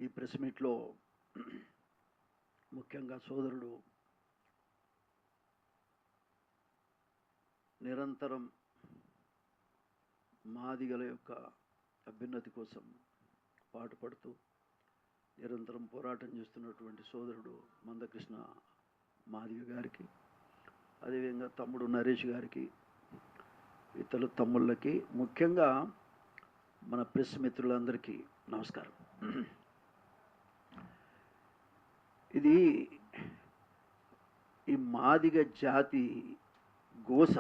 ఈ ప్రెస్ మీట్లో ముఖ్యంగా సోదరుడు నిరంతరం మాదిగల యొక్క అభ్యున్నతి కోసం పాటుపడుతూ నిరంతరం పోరాటం చేస్తున్నటువంటి సోదరుడు మందకృష్ణ మాదిగ గారికి, అదేవిధంగా తమ్ముడు నరేష్ గారికి, ఇతర తమ్ముళ్ళకి, ముఖ్యంగా మన ప్రెస్ మిత్రులందరికీ నమస్కారం. ఇది ఈ మాదిగ జాతి గోస,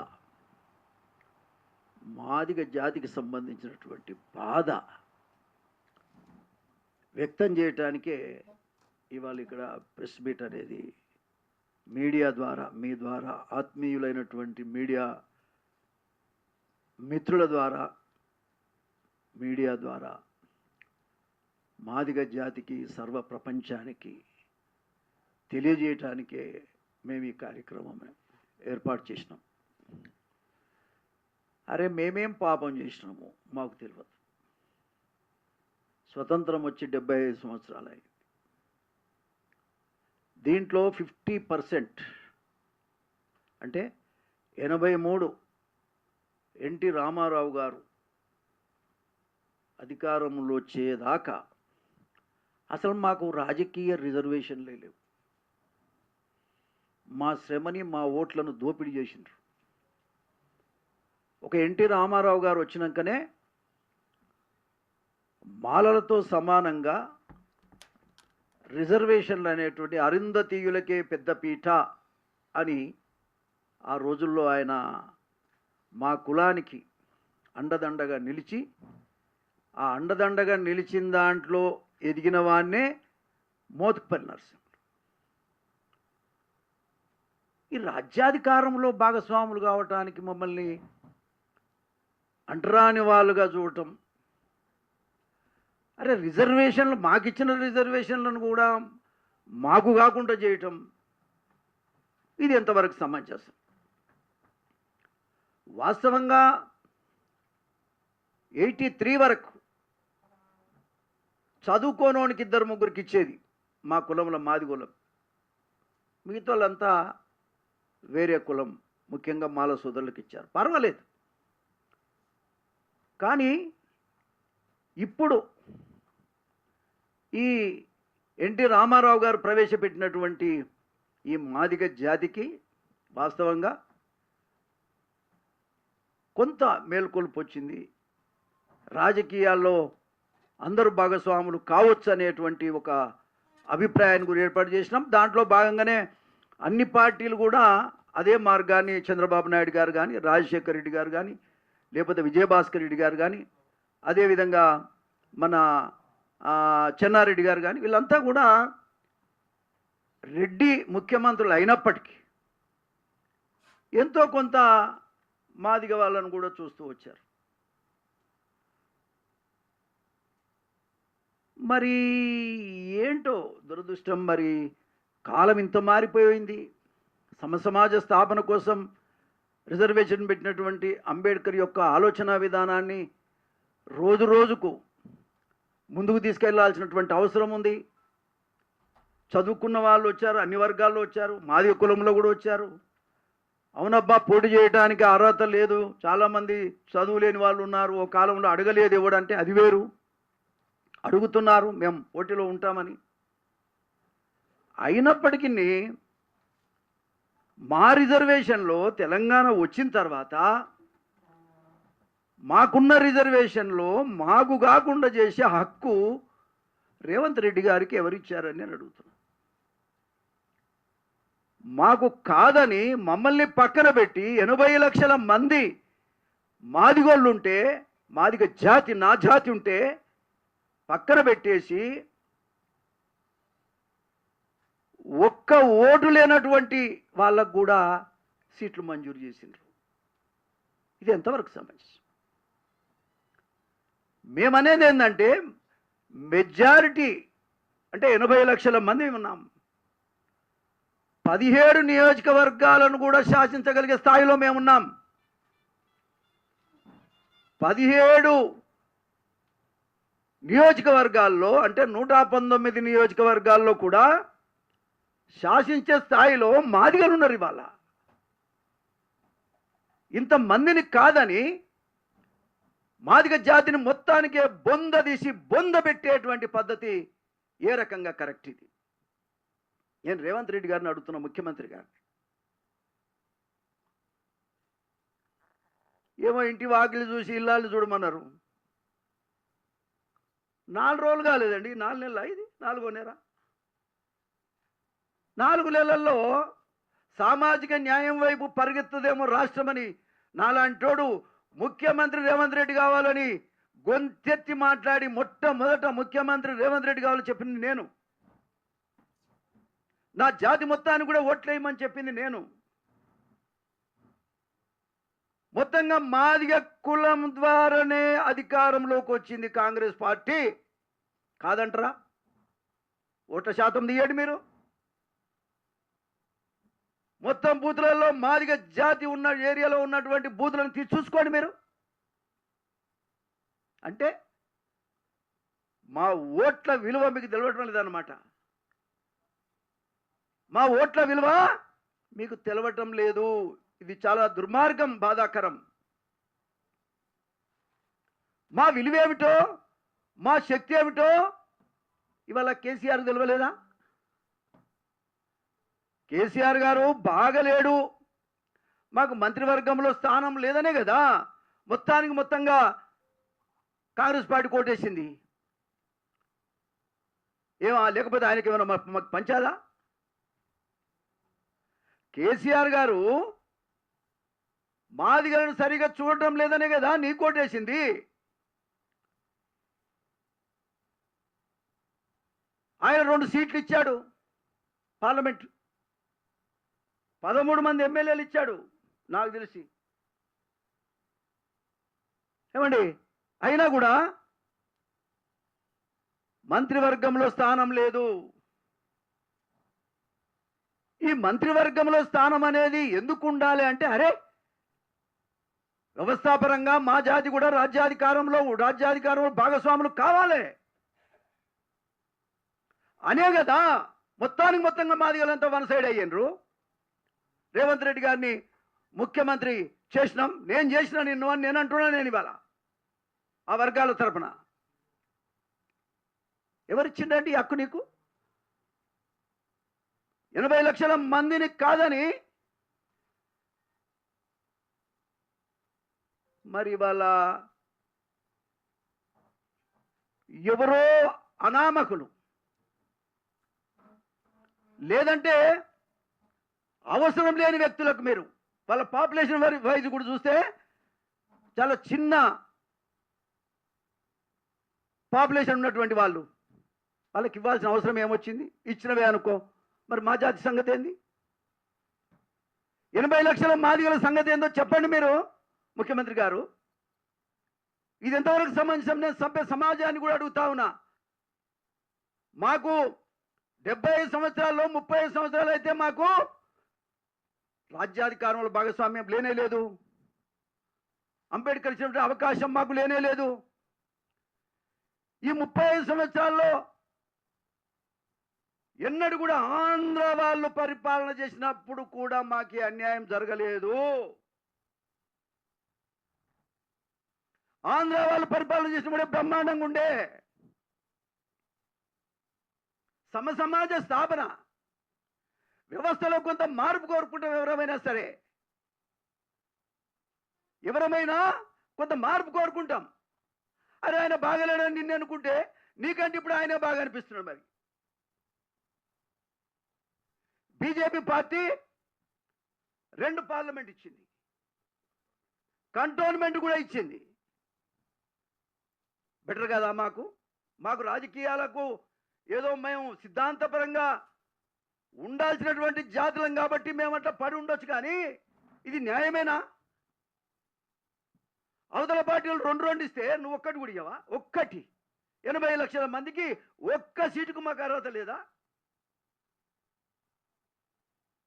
మాదిగ జాతికి సంబంధించినటువంటి బాధ వ్యక్తం చేయటానికే ఇవాళ ఇక్కడ ప్రెస్ మీట్ అనేది మీడియా ద్వారా, మీ ద్వారా, ఆత్మీయులైనటువంటి మీడియా మిత్రుల ద్వారా, మీడియా ద్వారా మాదిగ జాతికి, సర్వ ప్రపంచానికి తెలియజేయటానికే మేము ఈ కార్యక్రమం ఏర్పాటు చేసినాం. అరే మేమేం పాపం చేసినాము మాకు తెలియదు. స్వతంత్రం వచ్చి 75 సంవత్సరాలు అయింది. దీంట్లో 50% అంటే 83 ఎన్టీ రామారావు గారు అధికారంలో వచ్చేదాకా అసలు మాకు రాజకీయ రిజర్వేషన్లే లేవు. మా శ్రమని, మా ఓట్లను దోపిడీ చేసిండ్రు. ఒక ఎన్టీ రామారావు గారు వచ్చినాకనే మాలలతో సమానంగా రిజర్వేషన్లు అనేటువంటి అరుంధతీయులకే పెద్దపీట అని ఆ రోజుల్లో ఆయన మా కులానికి అండదండగా నిలిచి, ఆ అండదండగా నిలిచిన దాంట్లో ఎదిగిన వాన్నే మోత్కుపల్లి నరసింహులు. ఈ రాజ్యాధికారంలో భాగస్వాములు కావటానికి మమ్మల్ని అంటరాని వాళ్ళుగా చూడటం, అరే రిజర్వేషన్లు, మాకిచ్చిన రిజర్వేషన్లను కూడా మాకు కాకుండా చేయటం, ఇది ఎంతవరకు సమంజసం? వాస్తవంగా 83 వరకు చదువుకోనోనికి 2-3 ఇచ్చేది మా కులంలో, మాది కులం. మిగతా వాళ్ళంతా వేరే కులం, ముఖ్యంగా మాల సోదరులకు ఇచ్చారు, పర్వాలేదు. కానీ ఇప్పుడు ఈ ఎన్టీ రామారావు గారు ప్రవేశపెట్టినటువంటి ఈ మాదిగ జాతికి వాస్తవంగా కొంత మేల్కొల్పు వచ్చింది. రాజకీయాల్లో అందరూ భాగస్వాములు కావచ్చు అనేటువంటి ఒక అభిప్రాయాన్ని కూడా ఏర్పాటు చేసినాం. దాంట్లో భాగంగానే అన్ని పార్టీలు కూడా అదే మార్గాన్ని, చంద్రబాబు నాయుడు గారు కానీ, రాజశేఖర్ రెడ్డి గారు కానీ, లేకపోతే విజయభాస్కర్ రెడ్డి గారు కానీ, అదేవిధంగా మన చెన్నారెడ్డి గారు కానీ, వీళ్ళంతా కూడా రెడ్డి ముఖ్యమంత్రులు అయినప్పటికీ ఎంతో కొంత మాదిగ వాళ్ళను కూడా చూస్తూ వచ్చారు. మరి ఏంటో దురదృష్టం, మరి కాలం ఇంత మారిపోయింది. సమసమాజ స్థాపన కోసం రిజర్వేషన్ పెట్టినటువంటి అంబేద్కర్ యొక్క ఆలోచన విధానాన్ని రోజు రోజుకు ముందుకు తీసుకెళ్లాల్సినటువంటి అవసరం ఉంది. చదువుకున్న వాళ్ళు వచ్చారు, అన్ని వర్గాల్లో వచ్చారు, మాదిగ కులంలో కూడా వచ్చారు. అవునబ్బా, పోటీ చేయడానికి అర్హత లేదు, చాలామంది చదువు లేని వాళ్ళు ఉన్నారు, ఓ కాలంలో అడగలేదు ఇవ్వడంటే అది వేరు, అడుగుతున్నారు మేము పోటీలో ఉంటామని. అయినప్పటికీ మా రిజర్వేషన్లో తెలంగాణ వచ్చిన తర్వాత మాకున్న రిజర్వేషన్లో మాకు కాకుండా చేసే హక్కు రేవంత్ రెడ్డి గారికి ఎవరిచ్చారని నేను అడుగుతున్నాను. మాకు కాదని మమ్మల్ని పక్కన పెట్టి 80 లక్షల మంది మాదిగోళ్ళు ఉంటే, మాదిగ జాతి, నా జాతి ఉంటే పక్కన పెట్టేసి ఒక్క ఓటు లేనటువంటి వాళ్ళకు కూడా సీట్లు మంజూరు చేసిండ్రు. ఇది ఎంతవరకు సమంజసం? మేమనేది ఏంటంటే, మెజారిటీ అంటే 80 లక్షల మంది ఉన్నాం, 17 నియోజకవర్గాలను కూడా శాసించగలిగే స్థాయిలో మేమున్నాం. 17 నియోజకవర్గాల్లో అంటే 119 నియోజకవర్గాల్లో కూడా శాసించే స్థాయిలో మాదిగలు ఉన్నారు ఇవాళ. ఇంతమందిని కాదని మాదిగ జాతిని మొత్తానికే బొంద తీసి బొంద పెట్టేటువంటి పద్ధతి ఏ రకంగా కరెక్ట్ ఇది? నేను రేవంత్ రెడ్డి గారిని అడుగుతున్న, ముఖ్యమంత్రి గారిని. ఏమో ఇంటి వాకిలి చూసి ఇల్లాలు చూడమన్నారు. 4 రోజులు కాలేదండి, 4 నెలలు. ఇది 4వ నెల. 4 నెలల్లో సామాజిక న్యాయం వైపు పరిగెత్తదేమో రాష్ట్రమని నాలాంటోడు ముఖ్యమంత్రి రేవంత్ రెడ్డి కావాలని గొంతెత్తి మాట్లాడి మొట్టమొదట ముఖ్యమంత్రి రేవంత్ రెడ్డి కావాలని చెప్పింది నేను. నా జాతి మొత్తాన్ని కూడా ఓట్లేయమని చెప్పింది నేను. మొత్తంగా మాదిగ కులం ద్వారానే అధికారంలోకి వచ్చింది కాంగ్రెస్ పార్టీ. కాదంటారా? ఓట్ల శాతం తీయండి మీరు. మొత్తం బూతులలో మాదిగ జాతి ఉన్న ఏరియాలో ఉన్నటువంటి బూతులను తీసి చూసుకోండి మీరు. అంటే మా ఓట్ల విలువ మీకు తెలవటం లేదన్నమాట. మా ఓట్ల విలువ మీకు తెలవటం లేదు. ఇది చాలా దుర్మార్గం, బాధాకరం. మా విలువ ఏమిటో, మా శక్తి ఏమిటో ఇవాళ కేసీఆర్ తెలవలేదా? కేసీఆర్ గారు బాగలేడు, మాకు మంత్రివర్గంలో స్థానం లేదనే కదా మొత్తంగా కాంగ్రెస్ పార్టీ కోటేసింది. లేకపోతే ఆయనకి ఏమైనా మాకు పంచాదా? కేసీఆర్ గారు మాదిగలను సరిగా చూడటం లేదనే కదా నీ కోటేసింది. ఆయన 2 సీట్లు ఇచ్చాడు పార్లమెంట్, 13 మంది ఎమ్మెల్యేలు ఇచ్చాడు నాకు తెలిసి. ఏమండి, అయినా కూడా మంత్రివర్గంలో స్థానం లేదు. ఈ మంత్రివర్గంలో స్థానం అనేది ఎందుకు ఉండాలి అంటే, అరే వ్యవస్థాపరంగా మా జాతి కూడా రాజ్యాధికారంలో భాగస్వాములు కావాలి అనే కదా మొత్తంగా మాదిగలంతా వన్ సైడ్ అయ్యిండ్రు. రేవంత్ రెడ్డి గారిని ముఖ్యమంత్రి చేసినాం, నేను చేసిన నిన్ను అని నేను అంటున్నా. నేను ఇవాళ ఆ వర్గాల తరపున ఎవరిచ్చిండండి హక్కు నీకు? 80 లక్షల మందిని కాదని మరి ఇవాళ ఎవరో అనామకులు, లేదంటే అవసరం లేని వ్యక్తులకు మీరు వాళ్ళ పాపులేషన్ వైజ్ కూడా చూస్తే చాలా చిన్న పాపులేషన్ ఉన్నటువంటి వాళ్ళకి ఇవ్వాల్సిన అవసరం ఏమొచ్చింది? ఇచ్చినవే అనుకో. మరి మా జాతి సంగతి ఏంది? 80 లక్షల మాదిగల సంగతి ఏందో చెప్పండి మీరు ముఖ్యమంత్రి గారు. ఇది ఎంతవరకు సంబంధించిన నేను సభ్య సమాజాన్ని కూడా అడుగుతా ఉన్నా. మాకు 75 సంవత్సరాల్లో 35 సంవత్సరాలు అయితే మాకు రాజ్యాధికారంలో భాగస్వామ్యం లేనే లేదు. అంబేద్కర్ ఇచ్చినటువంటి అవకాశం మాకు లేనే లేదు. ఈ 35 సంవత్సరాల్లో ఎన్నడూ కూడా ఆంధ్ర వాళ్ళు పరిపాలన చేసినప్పుడు కూడా మాకు అన్యాయం జరగలేదు. ఆంధ్ర వాళ్ళు పరిపాలన చేసినప్పుడే బ్రహ్మాండంగా ఉండే. సమాజ స్థాపన వ్యవస్థలో కొంత మార్పు కోరుకుంటాం. ఎవరమైనా కొంత మార్పు కోరుకుంటాం. అరే ఆయన బాగలేడని నిన్ను అనుకుంటే నీకంటే ఇప్పుడు ఆయన బాగా అనిపిస్తున్నాడు. మరి బీజేపీ పార్టీ 2 పార్లమెంట్ ఇచ్చింది, కంటోన్మెంట్ కూడా ఇచ్చింది. బెటర్ కదా? మాకు రాజకీయాలకు ఏదో మేము సిద్ధాంతపరంగా ఉండాల్సినటువంటి జాతులం కాబట్టి మేమట్లా పడి ఉండొచ్చు. కానీ ఇది న్యాయమేనా? అవతల పార్టీలు 2 ఇస్తే నువ్వు ఒక్కటి కూడా ఇవ్వవా? 80 లక్షల మందికి ఒక్క సీటుకు మాకు అర్హత లేదా?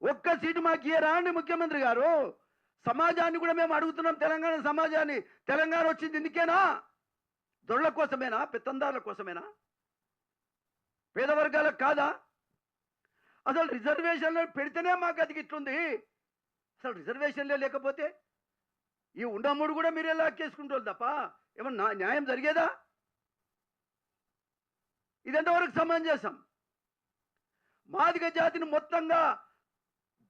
ఒక్క సీటు మాకు ఇయ్యరా అండి ముఖ్యమంత్రి గారు? సమాజాన్ని కూడా మేము అడుగుతున్నాం, తెలంగాణ సమాజాన్ని. తెలంగాణ వచ్చింది ఇందుకేనా? దొరల కోసమేనా, పెత్తందారుల కోసమేనా, పేద వర్గాలకు కాదా? అసలు రిజర్వేషన్లు పెడితేనే మాకు అది ఇట్లుంది. అసలు రిజర్వేషన్లే లేకపోతే ఈ ఉండమ్మూడు కూడా మీరే లాక్కేసుకుంటారు తప్ప ఏమన్నా న్యాయం జరిగేదా? ఇది ఎంతవరకు సమంజసం? మాదిగ జాతిని మొత్తంగా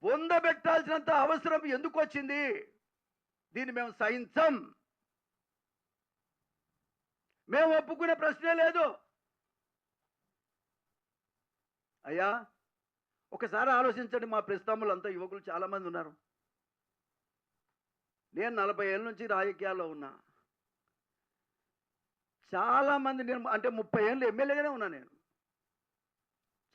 బొందబెట్టాల్సినంత అవసరం ఎందుకు వచ్చింది? దీన్ని మేము సహించం. మేము ఒప్పుకునే ప్రశ్నే లేదు. అయ్యా ఒకసారి ఆలోచించండి. మా ప్రస్తుతములంతా యువకులు చాలామంది ఉన్నారు. నేను 40 ఏళ్ళ నుంచి రాజకీయాల్లో ఉన్నా. చాలామంది, నేను అంటే 30 ఏళ్ళు ఎమ్మెల్యేగానే ఉన్నా. నేను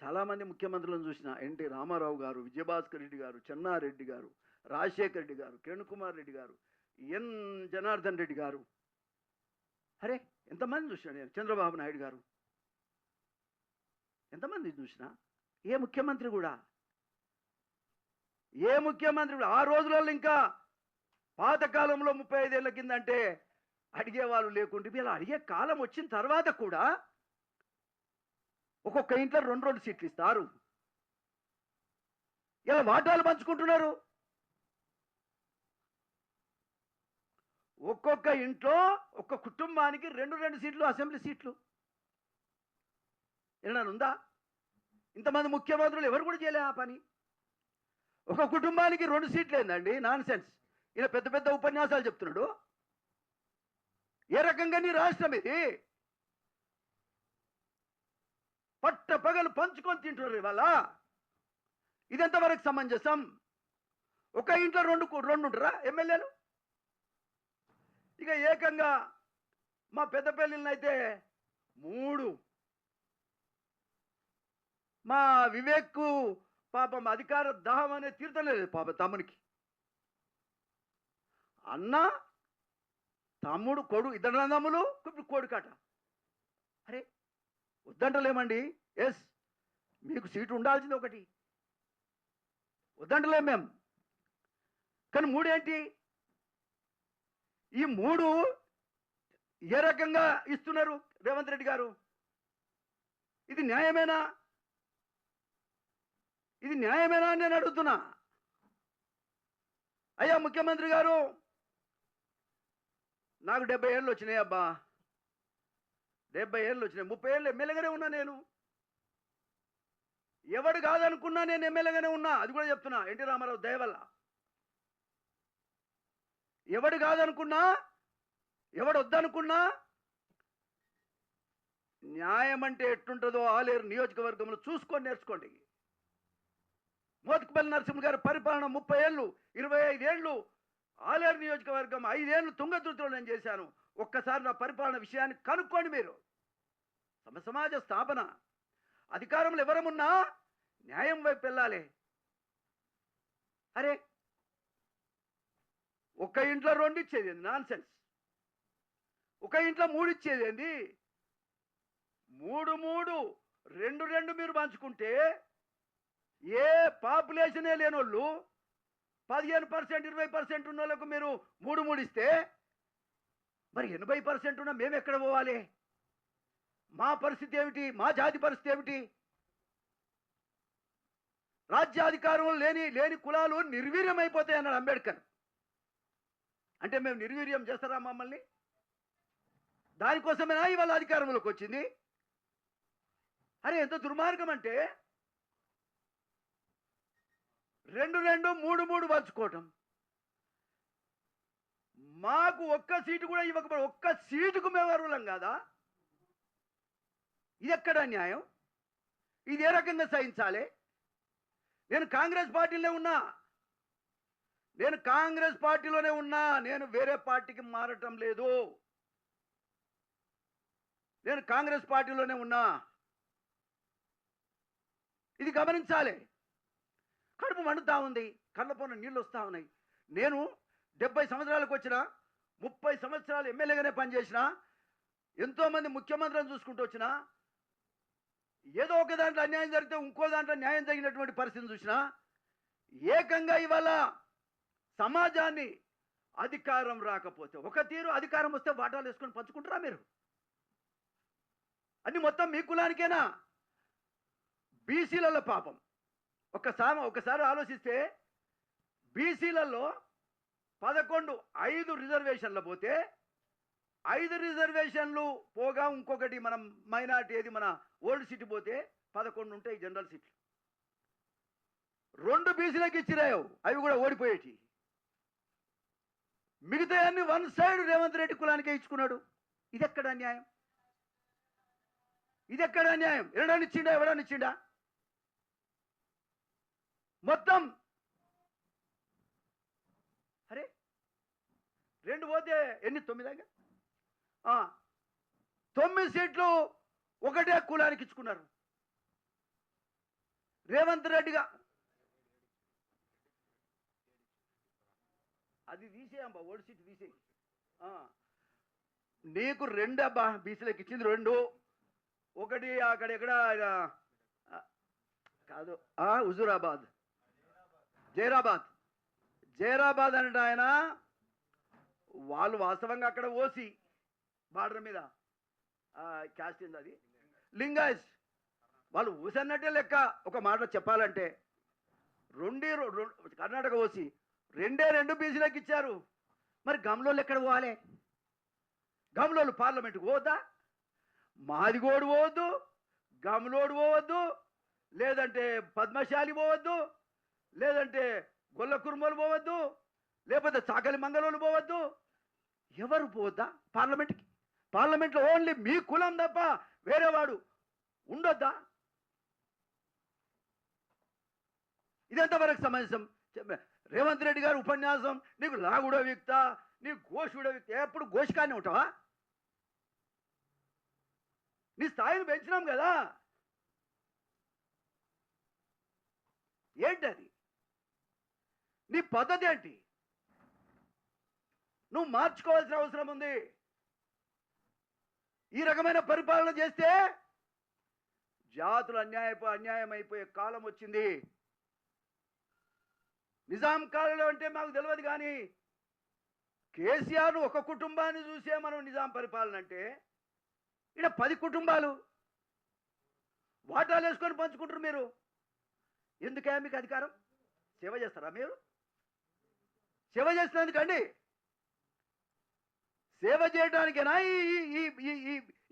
చాలామంది ముఖ్యమంత్రులను చూసిన. ఎన్టీ రామారావు గారు, విజయభాస్కర్ రెడ్డి గారు, చెన్నారెడ్డి గారు, రాజశేఖర్ రెడ్డి గారు, కిరణ్ కుమార్ రెడ్డి గారు, ఎన్ జనార్దన్ రెడ్డి గారు, అరే ఎంతమంది చూసినా నేను, చంద్రబాబు నాయుడు గారు, ఎంతమంది చూసినా. ఏ ముఖ్యమంత్రి కూడా ఆ రోజులలో ఇంకా పాతకాలంలో 35 ఏళ్ళ కింద అంటే అడిగేవాళ్ళు లేకుంటే ఇలా అడిగే కాలం వచ్చిన తర్వాత కూడా ఒక్కొక్క ఇంట్లో 2 సీట్లు ఇస్తారు. ఇలా వాటాలు పంచుకుంటున్నారు. ఒక్కొక్క ఇంట్లో ఒక్క కుటుంబానికి 2 సీట్లు అసెంబ్లీ సీట్లు. ఏమన్నా ఉందా? ఇంతమంది ముఖ్యమంత్రులు ఎవరు కూడా చేయలే ఆ పని. ఒక కుటుంబానికి 2 సీట్లు ఏందండి? Non sense. ఈయన పెద్ద పెద్ద ఉపన్యాసాలు చెప్తున్నాడు. ఏ రకంగా నీ రాష్ట్రం ఇది? పట్ట పగలు పంచుకొని తింటున్నారు ఇవాళ. ఇదెంతవరకు సమంజసం? ఒక ఇంట్లో 2 ఉంటారా ఎమ్మెల్యేలు? ఇక ఏకంగా మా పెద్దపల్లిని అయితే 3. మా వివేక్ పాపం అధికార దాహం అనే తీర్థలేదు పాప తమ్మునికి. అన్న తమ్ముడు కొడు, 2 అన్నదమ్ములు, ఇప్పుడు కొడుకట. అరే వద్దంటలేమండి. ఎస్, మీకు సీటు ఉండాల్సింది ఒకటి, వద్దంటలేం మేము. కానీ 3 ఏంటి? ఈ 3 ఏ రకంగా ఇస్తున్నారు రేవంత్ రెడ్డి గారు? ఇది న్యాయమేనా? ఇది న్యాయమేనా అని నేను అడుగుతున్నా. అయ్యా ముఖ్యమంత్రి గారు, నాకు 70 ఏళ్ళు వచ్చినాయి అబ్బా. 70 ఏళ్ళు వచ్చినాయి. 30 ఏళ్ళు ఎమ్మెల్యేగానే ఉన్నా నేను. ఎవడు కాదనుకున్నా నేను ఎమ్మెల్యేగానే ఉన్నా. అది కూడా చెప్తున్నా, ఎన్టీ రామారావు దయ వల్ల. ఎవడు కాదనుకున్నా, ఎవడు వద్దనుకున్నా, న్యాయం అంటే ఎట్టుంటుందో ఆలేరు నియోజకవర్గంలో చూసుకొని నేర్చుకోండి. మోత్కుపల్లి నరసింహ గారి పరిపాలన 30 ఏళ్ళు, 25 ఏళ్ళు ఆలేరు నియోజకవర్గం, 5 ఏళ్ళు తుంగతుర్తిలో నేను చేశాను. ఒక్కసారి నా పరిపాలన విషయాన్ని కనుక్కోండి మీరు. సమాజ స్థాపన, అధికారంలో ఎవరమున్నా న్యాయం వైపు వెళ్ళాలి. అరే ఒక ఇంట్లో 2 ఇచ్చేది నాన్ సెన్స్. ఒక ఇంట్లో 3 ఇచ్చేది ఏంది? 3 2 మీరు పంచుకుంటే ఏ పాపులేషనే లేనోళ్ళు 15%, 20% ఉన్న వాళ్ళకు మీరు 3 ఇస్తే మరి 80% ఉన్న మేము ఎక్కడ పోవాలి? మా పరిస్థితి ఏమిటి? మా జాతి పరిస్థితి ఏమిటి? రాజ్యాధికారం లేని కులాలు నిర్వీర్యం అయిపోతాయి అన్నాడు అంబేద్కర్. అంటే మేము నిర్వీర్యం చేస్తారా మమ్మల్ని? దానికోసమేనా ఇవాళ అధికారంలోకి వచ్చింది? అరే ఎంత దుర్మార్గం అంటే 2 3 పంచుకోవటం. మాకు ఒక్క సీటు కూడా ఇవ్వకపోతే ఒక్క సీటుకు మేము అర్హులం కాదా? ఇది ఎక్కడ న్యాయం? ఇది ఏ రకంగా సహించాలి? నేను కాంగ్రెస్ పార్టీలోనే ఉన్నా. నేను వేరే పార్టీకి మారటం లేదు. నేను కాంగ్రెస్ పార్టీలోనే ఉన్నా. ఇది గమనించాలి. కడుపు మండుతా ఉంది, కళ్ళపోన నీళ్ళు వస్తూ ఉన్నాయి. నేను 70 సంవత్సరాలకు వచ్చిన, 30 సంవత్సరాలు ఎమ్మెల్యేగానే పనిచేసిన, ఎంతోమంది ముఖ్యమంత్రులను చూసుకుంటూ వచ్చిన, ఏదో ఒక దాంట్లో అన్యాయం జరిగితే ఇంకో దాంట్లో న్యాయం జరిగినటువంటి పరిస్థితిని చూసిన. ఏకంగా ఇవాళ సమాజాన్ని అధికారం రాకపోతే ఒక తీరు, అధికారం వస్తే వాటాలు వేసుకొని పంచుకుంటారా మీరు? అన్ని మొత్తం మీ కులానికేనా? బీసీలలో పాపం ఒకసారి ఆలోచిస్తే బీసీలలో 5 రిజర్వేషన్లు పోతే 5 రిజర్వేషన్లు పోగా ఇంకొకటి మనం మైనార్టీ ఏది మన ఓల్డ్ సిటీ పోతే 11 ఉంటాయి జనరల్ సీట్లు. 2 బీసీలకు ఇచ్చిరాయవు, అవి కూడా ఓడిపోయేటి. మిగతా అన్ని వన్ సైడ్ రేవంత్ రెడ్డి కులానికే ఇచ్చుకున్నాడు. ఇది ఎక్కడ అన్యాయం? ఇది ఎక్కడ అన్యాయం? ఎవడనిచ్చిండా? మొత్తం అరే 2 పోతే ఎన్ని? 9 9 సీట్లు ఒకటే కులానికి ఇచ్చుకున్నారు. రేవంత్ రెడ్డిగా అది తీసేయమ్మా, ఓల్డ్ సీట్ తీసేయి. నీకు 2 అబ్బా బీసీలకు ఇచ్చింది 2. ఒకటి అక్కడ ఎక్కడ కాదు, హుజూరాబాద్, జైరాబాద్ అంటే ఆయన వాళ్ళు వాస్తవంగా అక్కడ ఓసి బార్డర్ మీద క్యాస్ట్ ఏంది అది, లింగాయస్, వాళ్ళు ఊసన్నట్టే లెక్క. ఒక మాట చెప్పాలంటే కర్ణాటక ఓసి 2 బీసీలకు ఇచ్చారు. మరి గమ్లోళ్ళు ఎక్కడ పోవాలి? గమ్లోళ్ళు పార్లమెంట్కి పోవద్దా? మాదిగోడు పోవద్దు, గమ్లోడు పోవద్దు, లేదంటే పద్మశాలి పోవద్దు, లేదంటే గొల్ల కుర్మలు పోవద్దు, లేకపోతే చాకలి మంగళోళ్ళు పోవద్దు. ఎవరు పోవద్దా పార్లమెంట్కి? పార్లమెంట్లో ఓన్లీ మీ కులం తప్ప వేరేవాడు ఉండొద్దా? ఇదెంతవరకు సమంజసం? రేవంత్ రెడ్డి గారు ఉపన్యాసం, నీకు లాగుడో వ్యక్త, నీకు ఘోషుడో వ్యక్త, ఎప్పుడు ఘోషకానే ఉంటావా? నీ స్థాయిని పెంచినాం కదా, ఏంటది? నీ పద్ధతి ఏంటి? నువ్వు మార్చుకోవాల్సిన అవసరం ఉంది. ఈ రకమైన పరిపాలన చేస్తే జాతులు అన్యాయం అయిపోయే కాలం వచ్చింది. నిజాం కాలంలో అంటే మాకు తెలియదు, కానీ కేసీఆర్ ఒక కుటుంబాన్ని చూసే మనం నిజాం పరిపాలన అంటే, ఇక్కడ 10 కుటుంబాలు వాటాలు వేసుకొని పంచుకుంటారు. మీరు ఎందుకే మీకు అధికారం? సేవ చేస్తారా మీరు? సేవ చేస్తున్నందుకండి, సేవ చేయడానికేనా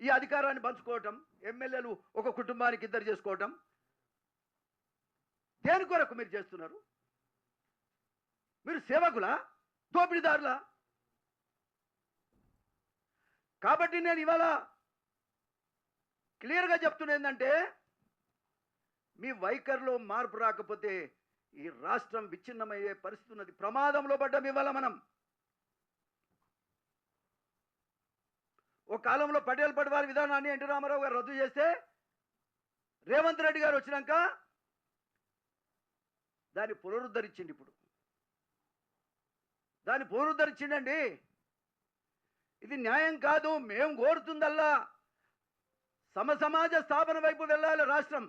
ఈ అధికారాన్ని పంచుకోవటం? ఎమ్మెల్యేలు ఒక కుటుంబానికి 2 చేసుకోవటం దేని కొరకు మీరు చేస్తున్నారు? మీరు సేవకులా, దోపిడీదారులా? కాబట్టి నేను ఇవాళ క్లియర్గా చెప్తున్నా ఏంటంటే, మీ వైఖరిలో మార్పు రాకపోతే ఈ రాష్ట్రం విచ్ఛిన్నమయ్యే పరిస్థితి ఉన్నది. ప్రమాదంలో పడ్డం ఇవాళ మనం. ఒక కాలంలో పటేల్ పట్వారి విధానాన్ని ఎన్టీ రామారావు గారు రద్దు చేస్తే, రేవంత్ రెడ్డి గారు వచ్చినాక దాన్ని పునరుద్ధరించింది. ఇప్పుడు దాన్ని పునరుద్ధరించిండండి. ఇది న్యాయం కాదు. మేము కోరుతుందల్లా సమసమాజ స్థాపన వైపు వెళ్ళాలి రాష్ట్రం.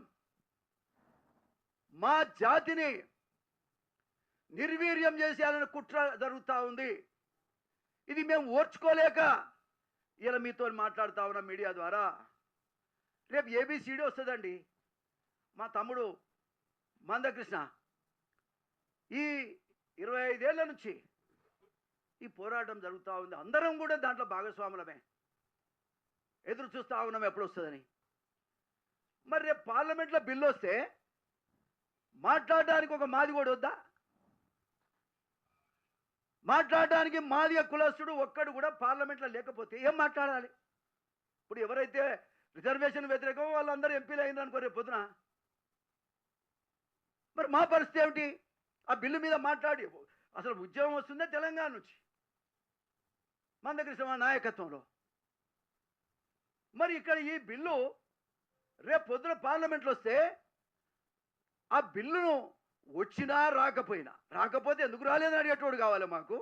మా జాతిని నిర్వీర్యం చేసేయాలని కుట్ర జరుగుతూ ఉంది. ఇది మేము ఓర్చుకోలేక ఇలా మీతో మాట్లాడుతూ ఉన్నాం మీడియా ద్వారా. రేపు ఏబిసిడి వస్తుందండి. మా తమ్ముడు మందకృష్ణ ఈ 25 ఏళ్ల నుంచి ఈ పోరాటం జరుగుతూ ఉంది. అందరం కూడా దాంట్లో భాగస్వాములమే. ఎదురు చూస్తూ ఉన్నాం ఎప్పుడు వస్తుందని. మరి రేపు పార్లమెంట్లో బిల్లు వస్తే మాట్లాడడానికి ఒక మాదిగోడు వద్దా? మాట్లాడడానికి మాదిగ కులస్తుడు ఒక్కడు కూడా పార్లమెంట్లో లేకపోతే ఏం మాట్లాడాలి? ఇప్పుడు ఎవరైతే రిజర్వేషన్ వ్యతిరేకమో వాళ్ళందరూ ఎంపీలు అయినారు అనుకో రేపు పొద్దున, మరి మా పరిస్థితి ఏమిటి? ఆ బిల్లు మీద మాట్లాడి అసలు ఉద్యమం వస్తుందే తెలంగాణ నుంచి మందకృష్ణ నాయకత్వంలో. మరి ఇక్కడ ఈ బిల్లు రేపు పొద్దున పార్లమెంట్లో వస్తే ఆ బిల్లును వచ్చినా రాకపోతే ఎందుకు రాలేదని అడిగేటోడు కావాలి మాకు.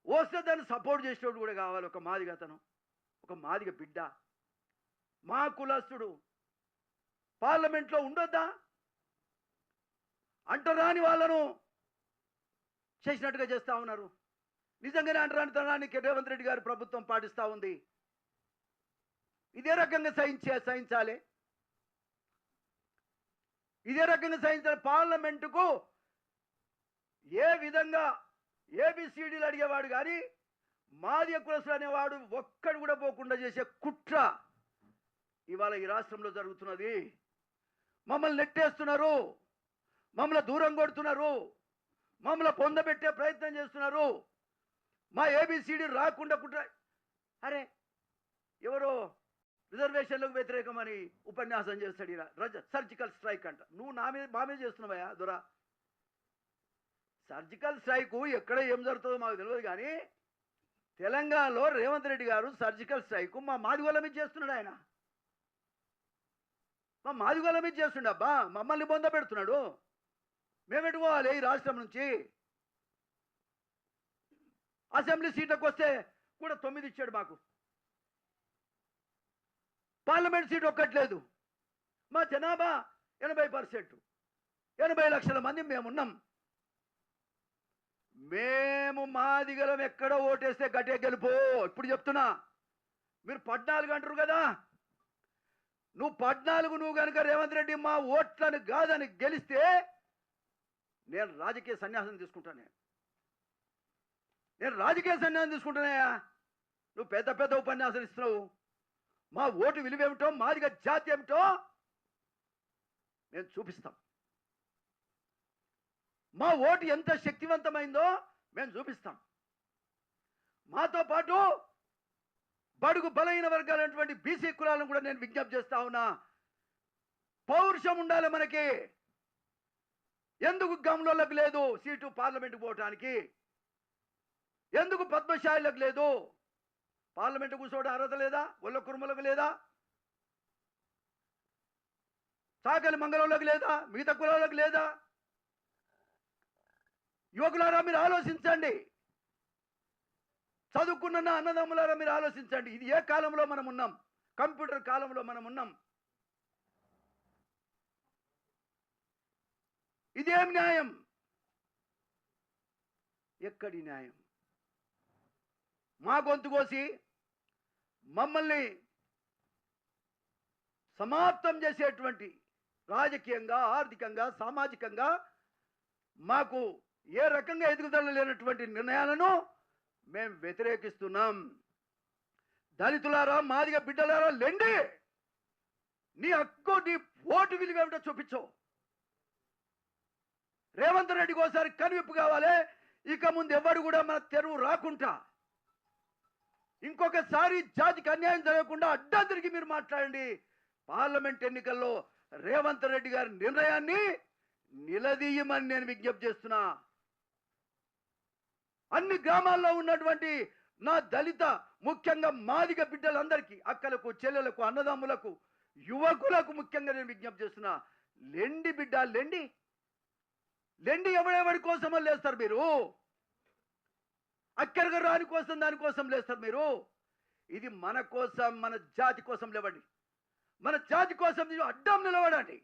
వస్తే దాన్ని సపోర్ట్ చేసేటోడు కూడా కావాలి. ఒక మాదిగ అతను, ఒక మాదిగ బిడ్డ, మా కులస్తుడు పార్లమెంట్లో ఉండొద్దా? అంటరాని వాళ్ళను చేసినట్టుగా చేస్తూ ఉన్నారు. నిజంగానే అంటరానితనానికి రేవంత్ రెడ్డి గారి ప్రభుత్వం పాటిస్తూ ఉంది. ఇదే రకంగా సహించాలి. ఇదే రకంగా సహించాలి. పార్లమెంటుకు ఏ విధంగా ఏబిసిడీలు అడిగేవాడు కానీ మాదిగ కులస్తులు అనేవాడు ఒక్కడు కూడా పోకుండా చేసే కుట్ర ఇవాళ ఈ రాష్ట్రంలో జరుగుతున్నది. మమ్మల్ని నెట్టేస్తున్నారు, మమ్మల్ని దూరం కొడుతున్నారు, మమ్మల్ని పొందబెట్టే ప్రయత్నం చేస్తున్నారు. మా ఏబిసిడి రాకుండా కుట్ర. అరే ఎవరో రిజర్వేషన్లకు వ్యతిరేకమని ఉపన్యాసం చేస్తాడు సర్జికల్ స్ట్రైక్ అంట. నువ్వు మా మీద చేస్తున్నావా దొరా? సర్జికల్ స్ట్రైక్ ఎక్కడ ఏం జరుగుతుందో మాకు తెలియదు కానీ తెలంగాణలో రేవంత్ రెడ్డి గారు సర్జికల్ స్ట్రైక్ మా మాదిగోళ్ళ మీద చేస్తున్నాడు. ఆయన మా మాదిగోళ్ళ మీద చేస్తుండ అబ్బా, మమ్మల్ని బొంద పెడుతున్నాడు. మేమెట్టుకోవాలి ఈ రాష్ట్రం నుంచి? అసెంబ్లీ సీట్లకు వస్తే కూడా 9 ఇచ్చాడు మాకు. పార్లమెంట్ సీట్ ఒక్కట్లేదు. మా జనాభా 80%, 80 లక్షల మంది మేమున్నాం. మేము మాదిగలం ఎక్కడ ఓటేస్తే గట్టే గెలుపు. ఇప్పుడు చెప్తున్నా, మీరు 14 అంటారు కదా, నువ్వు 14 నువ్వు కనుక రేవంత్ రెడ్డి మా ఓట్లను కాదని గెలిస్తే నేను రాజకీయ సన్యాసం తీసుకుంటాను. నేను రాజకీయ సన్యాసం తీసుకుంటానయ్యా. నువ్వు పెద్ద పెద్ద ఉపన్యాసాలు ఇస్తున్నావు. మా ఓటు విలువ ఏమిటో, మాదిగ జాతి ఏమిటో మేము చూపిస్తాం. మా ఓటు ఎంత శక్తివంతమైందో మేము చూపిస్తాం. మాతో పాటు బడుగు బలహీన వర్గాలైనటువంటి బీసీ కులాలను కూడా నేను విజ్ఞప్తి చేస్తా ఉన్నా, పౌరుషం ఉండాలి మనకి. ఎందుకు గమ్లోలకు లేదు సీటు పార్లమెంటుకు పోవటానికి? ఎందుకు పద్మశాయిలకు లేదు? పార్లమెంటు కూర్చోవడం అర్హత లేదా? ఒళ్ళ కురుమలకు లేదా? చాకలి మంగళంలోకి లేదా? మిగతా కులాలకు లేదా? యువకులారా మీరు ఆలోచించండి. చదువుకున్న అన్నదమ్ములారా మీరు ఆలోచించండి. ఇది ఏ కాలంలో మనం ఉన్నాం? కంప్యూటర్ కాలంలో మనం ఉన్నాం. ఇదేం న్యాయం? ఎక్కడి న్యాయం? మా గొంతు కోసి మమ్మల్ని సమాప్తం చేసేటువంటి రాజకీయంగా, ఆర్థికంగా, సామాజికంగా మాకు ఏ రకంగా ఎదుగుదల లేనటువంటి నిర్ణయాలను మేము వ్యతిరేకిస్తున్నాం. దళితులారా, మాదిగ బిడ్డలారా, లెండి. నీ హక్కు, నీ ఓటు విలువ ఏమిటో చూపించు. రేవంత్ రెడ్డికి ఒకసారి కనువిప్పు కావాలి. ఇక ముందు ఎవడు కూడా మన తెరువు రాకుండా, ఇంకొకసారి జాతికి అన్యాయం జరగకుండా అడ్డా తిరిగి మీరు మాట్లాడండి. పార్లమెంట్ ఎన్నికల్లో రేవంత్ రెడ్డి గారి నిర్ణయాన్ని నిలదీయమని నేను విజ్ఞప్తి చేస్తున్నా. అన్ని గ్రామాల్లో ఉన్నటువంటి నా దళిత, ముఖ్యంగా మాదిగ బిడ్డలందరికీ, అక్కలకు, చెల్లెలకు, అన్నదమ్ములకు, యువకులకు ముఖ్యంగా నేను విజ్ఞప్తి చేస్తున్నా, లెండి బిడ్డ, లెండి. లెండి. ఎవడెవడి కోసమో లేస్తారు మీరు. అక్కడికి రాని కోసం, దానికోసం లేస్తారు మీరు. ఇది మన కోసం, మన జాతి కోసం లేవండి. మన జాతి కోసం అడ్డం నిలబడండి.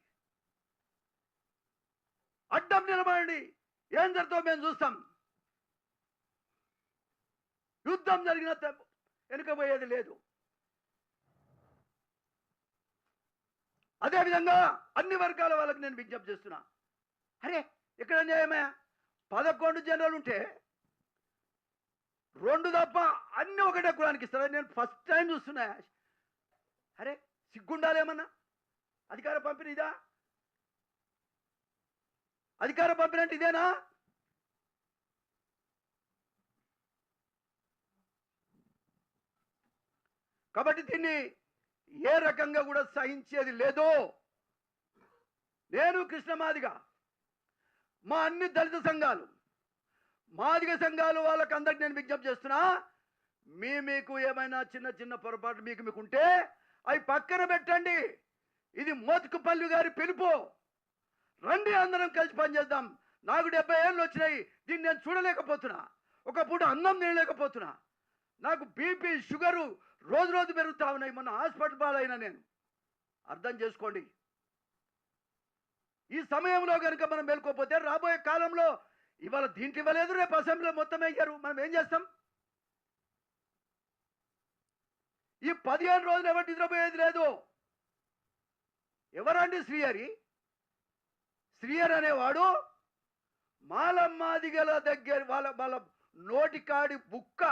అడ్డం నిలబడండి. ఏం జరుగుతుందో మేము చూస్తాం. యుద్ధం జరిగిన వెనుకపోయేది లేదు. అదేవిధంగా అన్ని వర్గాల వాళ్ళకి నేను విజ్ఞప్తి చేస్తున్నా. అరే ఇక్కడ న్యాయమయ్యా? 11 జనరల్ ఉంటే 2 తప్ప అన్ని ఒకటే కులానికి ఇస్తారా? నేను ఫస్ట్ టైం చూస్తున్నా. అరే సిగ్గుండాలేమన్నా? అధికార పంపిణీ ఇదా? అధికార పంపిణీ అంటే ఇదేనా? కాబట్టి దీన్ని ఏ రకంగా కూడా సహించేది లేదు. నేను కృష్ణమాదిగ, మా అన్ని దళిత సంఘాలు, మాదిగ సంఘాలు వాళ్ళకి అందరికి నేను విజ్ఞప్తి చేస్తున్నా, మీకు ఏమైనా చిన్న చిన్న పొరపాటు మీకు ఉంటే అవి పక్కన పెట్టండి. ఇది మోత్కుపల్లి గారి పిలుపు. రండి, అందరం కలిసి పనిచేద్దాం. నాకు 70 ఏళ్ళు వచ్చినాయి. దీన్ని నేను చూడలేకపోతున్నా. ఒక పూట అన్నం తినలేకపోతున్నా. నాకు బీపీ, షుగరు రోజు రోజు పెరుగుతా ఉన్నాయి. మొన్న హాస్పిటల్ పాలైనా నేను. అర్థం చేసుకోండి. ఈ సమయంలో కనుక మనం మేల్కోపోతే రాబోయే కాలంలో, ఇవాళ దీంట్లో ఇవ్వలేదు, రేపు అసెంబ్లీలో మొత్తం వేయరు, మనం ఏం చేస్తాం? ఈ 15 రోజులు ఎవరు నిద్రపోయేది లేదు. ఎవరండి శ్రీహరి? శ్రీహరి అనేవాడు మాలమ్మాదిగల దగ్గర వాళ్ళ నోటికాడి బుక్క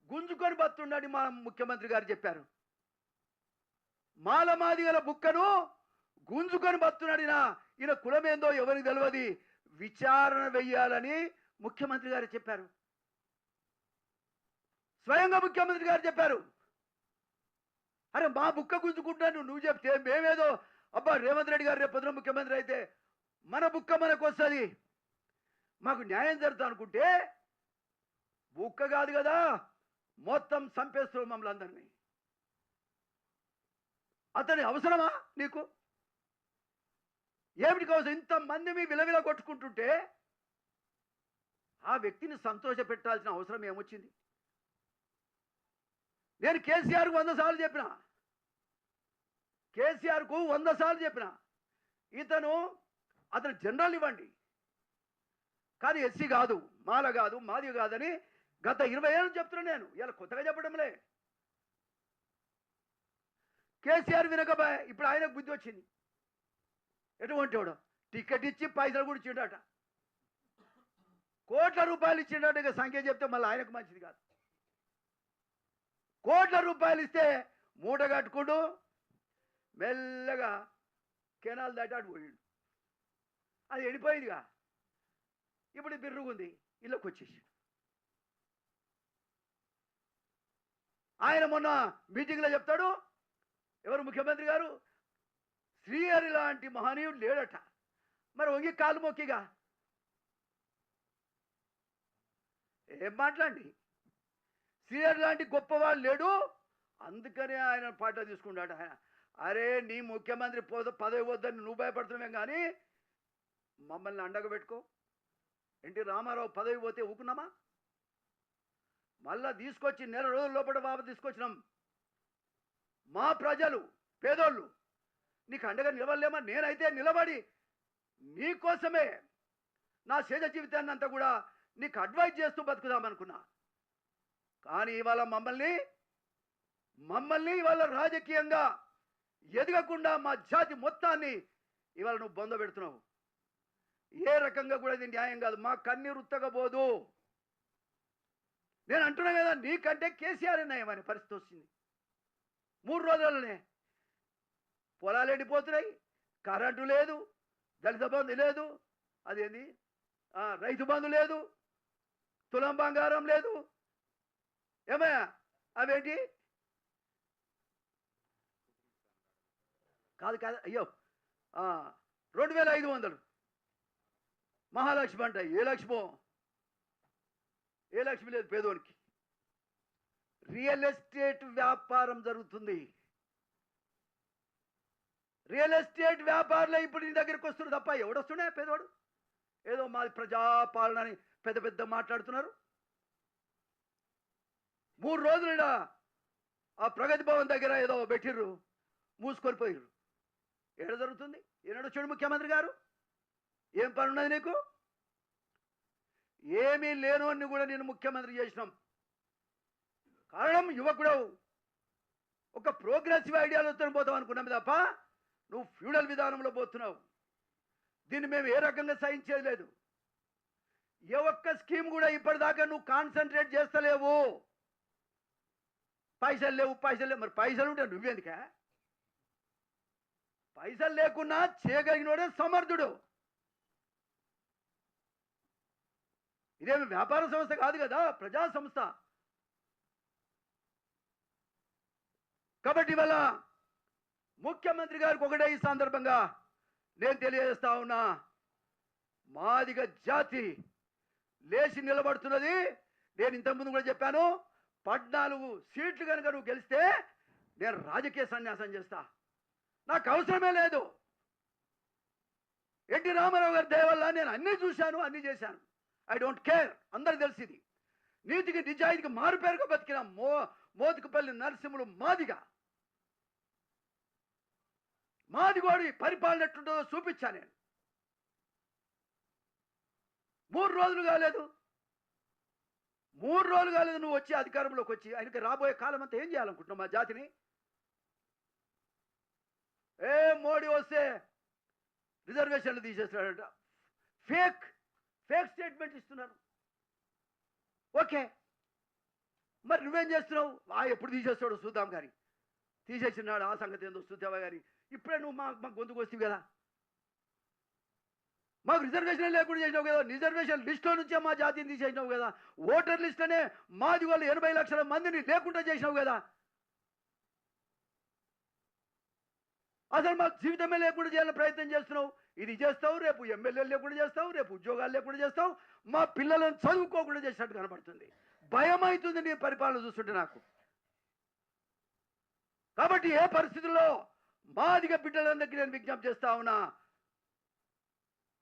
గుంజుకొని బతుండని మా ముఖ్యమంత్రి గారు చెప్పారు. మాలమాదిగల బుక్కను గుంజుకొని బతున్నాడినా ఈయన కులమేందో ఎవరికి తెలియదు, విచారణ వెయ్యాలని ముఖ్యమంత్రి గారు చెప్పారు. స్వయంగా ముఖ్యమంత్రి గారు చెప్పారు. అరే మా బుక్క గుంజుకుంటాను నువ్వు చెప్తే మేమేదో అబ్బా రేవంత్ రెడ్డి గారు రేపు పొద్దున ముఖ్యమంత్రి అయితే మన బుక్క మనకు వస్తుంది, మాకు న్యాయం జరుగుతుంది అనుకుంటే బుక్క కాదు కదా, మొత్తం చంపేస్తున్నాం మమ్మల్ని అందరినీ. అతని అవసరమా నీకు? ఏమిటి కోసం ఇంతమంది మీ విలవిల కొట్టుకుంటుంటే ఆ వ్యక్తిని సంతోష పెట్టాల్సిన అవసరం ఏమొచ్చింది? నేను కేసీఆర్కు 100 సార్లు చెప్పిన, కేసీఆర్కు 100 సార్లు చెప్పిన అతను జనరల్ ఇవ్వండి కానీ ఎస్సీ కాదు, మాల కాదు, మాది కాదని గత 20 ఏళ్ళు చెప్తున్నాను నేను. ఇలా కొత్తగా చెప్పడంలే. కేసీఆర్ వినకపోయా, ఇప్పుడు ఆయనకు బుద్ధి వచ్చింది. ఎటువంటి వాడు టికెట్ ఇచ్చి పైసలు కూడా ఇచ్చిండట, కోట్ల రూపాయలు ఇచ్చిండట. ఇక సంఖ్య చెప్తే మళ్ళీ ఆయనకు మంచిది కాదు. కోట్ల రూపాయలు ఇస్తే మూట కట్టుకుంటూ మెల్లగా కెనాల్ దాటాడు పోయిండు. అది ఎండిపోయిందిగా, ఇప్పుడు బిర్రుగుంది, ఇళ్ళకి వచ్చేసి. ఆయన మొన్న మీటింగ్లో చెప్తాడు, ఎవరు ముఖ్యమంత్రి గారు, శ్రీహరి లాంటి మహనీయుడు లేడట. మరి వంగి కాలు మొక్కిగా ఏం మాట్లాడి, శ్రీహరి లాంటి గొప్పవాళ్ళు లేడు, అందుకనే ఆయన పాట తీసుకున్నాడు. ఆయన అరే నీ ముఖ్యమంత్రి పదవి వద్దని నువ్వు భయపడుతున్నావేం కానీ మమ్మల్ని అండగా పెట్టుకో. ఎన్టీ రామారావు పదవి పోతే ఊకున్నామా? మళ్ళా తీసుకొచ్చి నెల రోజుల లోపల బాబు తీసుకొచ్చినాం. మా ప్రజలు పేదోళ్ళు నీకు అండగా నిలబడలేమా? నేనైతే నిలబడి నీకోసమే నా శేష జీవితాన్ని అంతా కూడా నీకు అడ్వైజ్ చేస్తూ బతుకుదామనుకున్నా. కానీ ఇవాళ మమ్మల్ని ఇవాళ రాజకీయంగా ఎదగకుండా మా జాతి మొత్తాన్ని ఇవాళ నువ్వు బొంద పెడుతున్నావు. ఏ రకంగా కూడా ఇది న్యాయం కాదు. మా కన్నీరు ఉత్తగబోదు. నేను అంటున్నా కదా, నీకంటే కేసీఆర్ నయం అనే పరిస్థితి వచ్చింది. 3 రోజులనే పొలాలు ఎండిపోతున్నాయి, కరెంటు లేదు, దళిత బంధు లేదు, అదేంది రైతు బంధు లేదు, తులం బంగారం లేదు. ఏమయ్యా అవేంటి? కాదు అయ్యో 2500 మహాలక్ష్మి అంట. ఏ లక్ష్మో? ఏ లక్ష్మి లేదు పేదోనికి. రియల్ ఎస్టేట్ వ్యాపారం జరుగుతుంది. రియల్ ఎస్టేట్ వ్యాపారులే ఇప్పుడు నీ దగ్గరికి వస్తున్నారు తప్ప ఎవడొస్తుండే పేదవాడు? ఏదో మాది ప్రజాపాలన అని పెద్ద పెద్ద మాట్లాడుతున్నారు. 3 రోజులు ఆ ప్రగతి భవన్ దగ్గర ఏదో పెట్టిర్రు, మూసుకొని పోయిర్రు. ఏడ జరుగుతుంది? ఏనాడు చూడు ముఖ్యమంత్రి గారు, ఏం పని ఉన్నది నీకు? ఏమీ లేనోన్ని కూడా నేను ముఖ్యమంత్రి చేసినాం. కారణం యువకుడు, ఒక ప్రోగ్రెసివ్ ఐడియాలతో పోతాం అనుకున్నాం తప్ప నువ్వు ఫ్యూడల్ విధానంలో పోతున్నావు. దీన్ని మేము ఏ రకంగా సహించేది లేదు. ఏ ఒక్క స్కీమ్ కూడా ఇప్పటిదాకా నువ్వు కాన్సన్ట్రేట్ చేస్తలేవు. పైసలు లేవు. మరి పైసలు ఉంటే నువ్వెందుకా? పైసలు లేకున్నా చేయగలిగినోడే సమర్థుడు. ఇదేమి వ్యాపార సంస్థ కాదు కదా, ప్రజా సంస్థ. కాబట్టి వల్ల ముఖ్యమంత్రి గారికి ఒకటే ఈ సందర్భంగా నేను తెలియజేస్తా ఉన్నా, మాదిగ జాతి లేచి నిలబడుతున్నది. నేను ఇంతకుముందు కూడా చెప్పాను, 14 సీట్లు కనుక నువ్వు గెలిస్తే నేను రాజకీయ సన్యాసం చేస్తా. నాకు అవసరమే లేదు. ఎన్టీ రామారావు గారి దయ వల్ల నేను అన్నీ చూశాను, అన్నీ చేశాను. I don't care. అందరికి తెలిసింది. నీతికి నిజాయితీకి మారుపేరుగా బతికిన మోతుకుపల్లి నరసింహులు మాదిగోడి పరిపాలన ఎట్లుంటుందో చూపించా నేను. 3 రోజులు కాలేదు, 3 రోజులు కాలేదు నువ్వు వచ్చి అధికారంలోకి వచ్చి, ఆయనకి రాబోయే కాలం అంతా ఏం చేయాలనుకుంటున్నావు మా జాతిని? మోడీ వస్తే రిజర్వేషన్లు తీసేస్తాడట. ఫేక్ ఫేక్ స్టేట్మెంట్ ఇస్తున్నారు. ఓకే, మరి నువ్వేం చేస్తున్నావు? ఎప్పుడు తీసేస్తాడు చూద్దాం కానీ, తీసేసినాడు ఆ సంగతి ఏందో చూద్దామా కానీ, ఇప్పుడే నువ్వు మా గొంతుకు వస్తావు కదా. మాకు రిజర్వేషన్ లేకుండా చేసినావు కదా, రిజర్వేషన్ లిస్టులో నుంచే మా జాతిని తీసేసినావు కదా, ఓటర్ లిస్టునే మాది వాళ్ళు 80 లక్షల మందిని లేకుండా చేసినావు కదా. అసలు మాకు జీవితమే లేకుండా చేయాలని ప్రయత్నం చేస్తున్నావు. ఇది చేస్తావు, రేపు ఎమ్మెల్యేలు లేకుండా చేస్తావు, రేపు ఉద్యోగాలు లేకుండా చేస్తావు, మా పిల్లలను చదువుకోకుండా చేసినట్టు కనబడుతుంది. భయం అవుతుంది నీ పరిపాలన చూస్తుంటే నాకు. కాబట్టి ఏ పరిస్థితుల్లో మాదిగ బిడ్డలందరికీ నేను విజ్ఞప్తి చేస్తా ఉన్నా,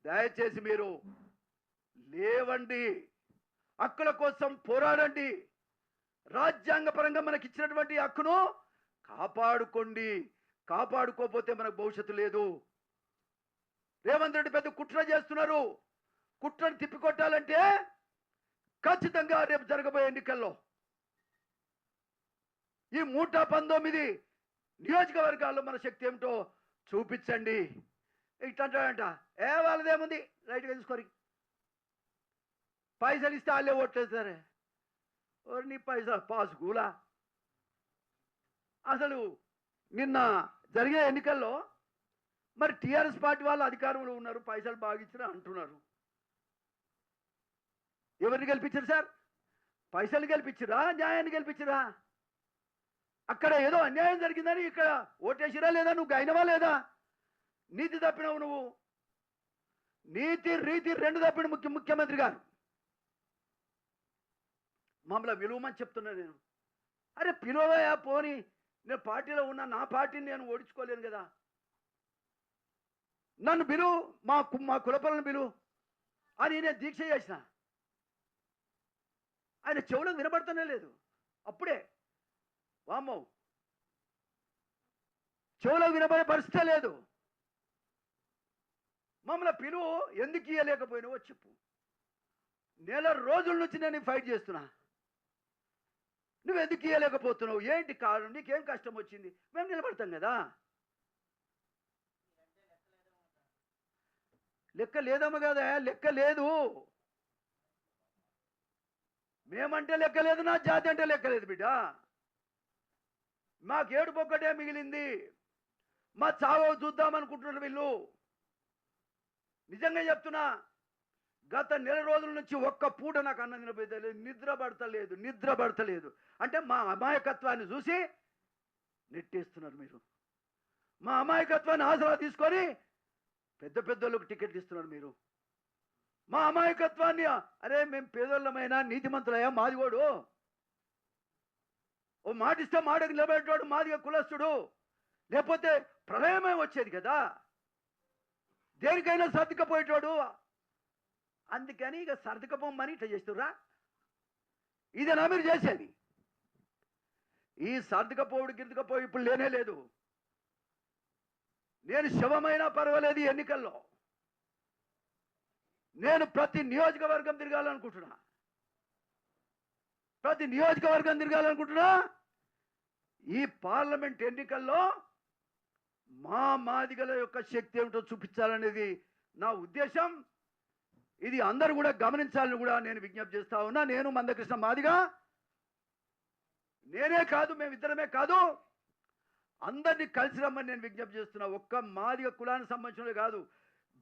దయచేసి మీరు లేవండి, హక్కుల కోసం పోరాడండి, రాజ్యాంగపరంగా మనకి ఇచ్చినటువంటి హక్కును కాపాడుకోండి. కాపాడుకోకపోతే మనకు భవిష్యత్తు లేదు. రేవంత్ రెడ్డి పెద్ద కుట్ర చేస్తున్నారు. కుట్రను తిప్పికొట్టాలంటే ఖచ్చితంగా రేపు జరగబోయే ఎన్నికల్లో ఈ 119 నియోజకవర్గాల్లో మన శక్తి ఏమిటో చూపించండి. ఇట్లాంటాడంట, వాళ్ళదేముంది రైట్గా తీసుకోరి, పైసలు ఇస్తే వాళ్ళే ఓట్లేస్తారే. నీ పైసలు పాస్ గూలా. అసలు నిన్న జరిగే ఎన్నికల్లో మరి టీఆర్ఎస్ పార్టీ వాళ్ళు అధికారంలో ఉన్నారు, పైసలు బాగిచ్చినా అంటున్నారు. ఎవరిని గెలిపించారు సార్? పైసలు గెలిపించరా, న్యాయాన్ని గెలిపించరా? అక్కడ ఏదో అన్యాయం జరిగిందని ఇక్కడ ఓటేసిరా లేదా? నువ్వు గైనవా లేదా? నీతి తప్పినవు నువ్వు. నీతి రీతి 2 తప్పిన ముఖ్యమంత్రి గారు. మమ్మల్ని విలువమని చెప్తున్నా నేను. అరే పిలువయా పోని, నేను పార్టీలో ఉన్నా, నా పార్టీని నేను ఓడించుకోలేను కదా. నన్ను పిలువు, మా కులపలను పిలువు అని నేను దీక్ష చేసిన. ఆయన చెవులకు వినబడతానే లేదు. అప్పుడే వామ్మో, చెవులకు వినబడే పరిస్థితే లేదు. మమ్మల్ని పిలువు, ఎందుకు ఇయ్యలేకపోయినావో చెప్పు. నెల రోజుల నుంచి నేను ఫైట్ చేస్తున్నా, నువ్వు ఎందుకు ఇయ్యలేకపోతున్నావు? ఏంటి కారణం? నీకేం కష్టం వచ్చింది? మేము నిలబడతాం కదా. లెక్క లేదమ్మ కదా, లెక్క లేదు. మేమంటే లెక్క లేదు, నా జాతి అంటే లెక్క లేదు బిడ్డ. మాకు ఏడుపు ఒక్కటే మిగిలింది. మా చావు చూద్దామనుకుంటున్నారు వీళ్ళు. నిజంగా చెప్తున్నా, గత నెల రోజుల నుంచి ఒక్క పూట నాకు అన్నం తినపోయలేదు, నిద్ర పడతలేదు. అంటే మా అమాయకత్వాన్ని చూసి నెట్టేస్తున్నారు మీరు. మా అమాయకత్వాన్ని ఆసరా తీసుకొని పెద్ద పెద్దోళ్ళకు టికెట్లు ఇస్తున్నారు మీరు. మా అమాయకత్వాన్ని, అరే మేము పేదోళ్ళమైనా నీతిమంతులయ్యా, మాదిగోడు ఓ మాటిస్తే మాటకు నిలబెట్టాడు మాదిగ కులస్తుడు, లేకపోతే ప్రళయమే వచ్చేది కదా, దేనికైనా సర్దుకపోయేటోడు. అందుకని ఇక సర్దుకపోమని ఇట్లా చేస్తుర్రా. ఇదేనా మీరు చేసేది? ఈ సర్దుకపోవుడు గిర్దుకపోయి ఇప్పుడు లేనే లేదు. నేను శవమైనా పర్వాలేదు ఎన్నికల్లో. నేను ప్రతి నియోజకవర్గం తిరగాలనుకుంటున్నా. ఈ పార్లమెంట్ ఎన్నికల్లో మా మాదిగల యొక్క శక్తి ఏమిటో చూపించాలనేది నా ఉద్దేశం. ఇది అందరూ కూడా గమనించాలని కూడా నేను విజ్ఞప్తి చేస్తా ఉన్నా. నేను మందకృష్ణ మాదిగా, నేనే కాదు, మేమిద్దరమే కాదు, అందరినీ కలిసి రమ్మని నేను విజ్ఞప్తి చేస్తున్నా. ఒక్క మాదిగ కులానికి సంబంధించినవి కాదు,